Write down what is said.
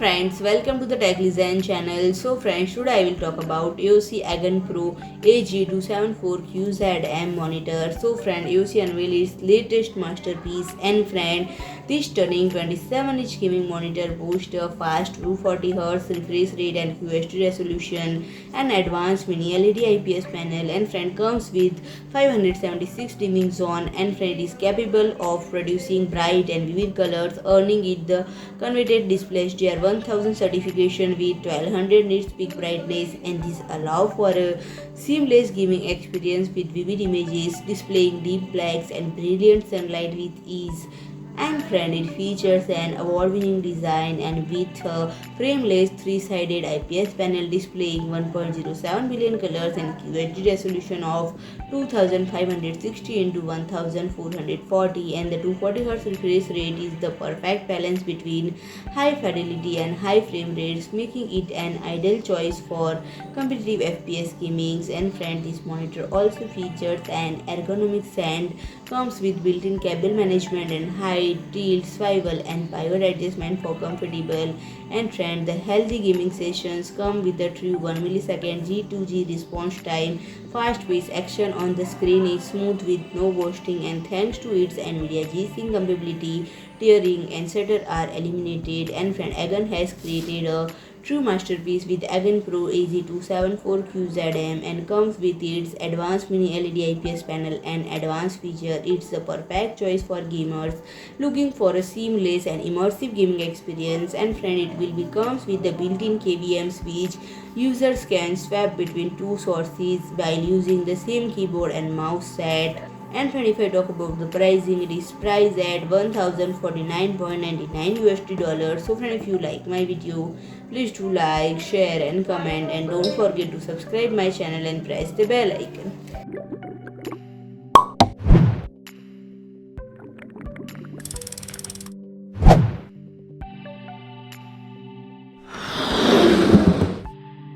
friends, welcome to the Tech Design channel. So friends, today I will talk about AOC AGON Pro AG274QZM monitor. So friend, AOC unveiled its latest masterpiece, and friend, this stunning 27-inch gaming monitor boasts a fast 240Hz refresh rate and QHD resolution, an advanced Mini LED IPS panel, and friend comes with 576 dimming zone, and friend is capable of producing bright and vivid colors, earning it the coveted DisplayHDR 1000 certification with 1200 nits peak brightness, and this allow for a seamless gaming experience with vivid images displaying deep blacks and brilliant sunlight with ease. And friend, it features an award-winning design and with a frameless three-sided IPS panel displaying 1.07 billion colors and QHD resolution of 2560 into 1440, and the 240Hz refresh rate is the perfect balance between high fidelity and high frame rates, making it an ideal choice for competitive FPS gaming. And friend, this monitor also features an ergonomic stand, comes with built-in cable management and height, tilt, swivel, and pivot adjustment for comfortable and trend. The healthy gaming sessions come with a true 1 millisecond G2G response time. Fast-paced action on the screen is smooth with no ghosting, and thanks to its NVIDIA G-SYNC compatibility, tearing and stutter are eliminated. And friend, AGON has created a true masterpiece with AGON Pro AG274QZM and comes with its advanced Mini LED IPS panel and advanced feature. It's the perfect choice for gamers looking for a seamless and immersive gaming experience. And friend, it will be comes with the built-in KVM switch. Users can swap between two sources while using the same keyboard and mouse set. And friend, if I talk about the pricing, it is priced at $1049.99 So friend, if you like my video, please do like, share and comment, and don't forget to subscribe my channel and press the bell icon.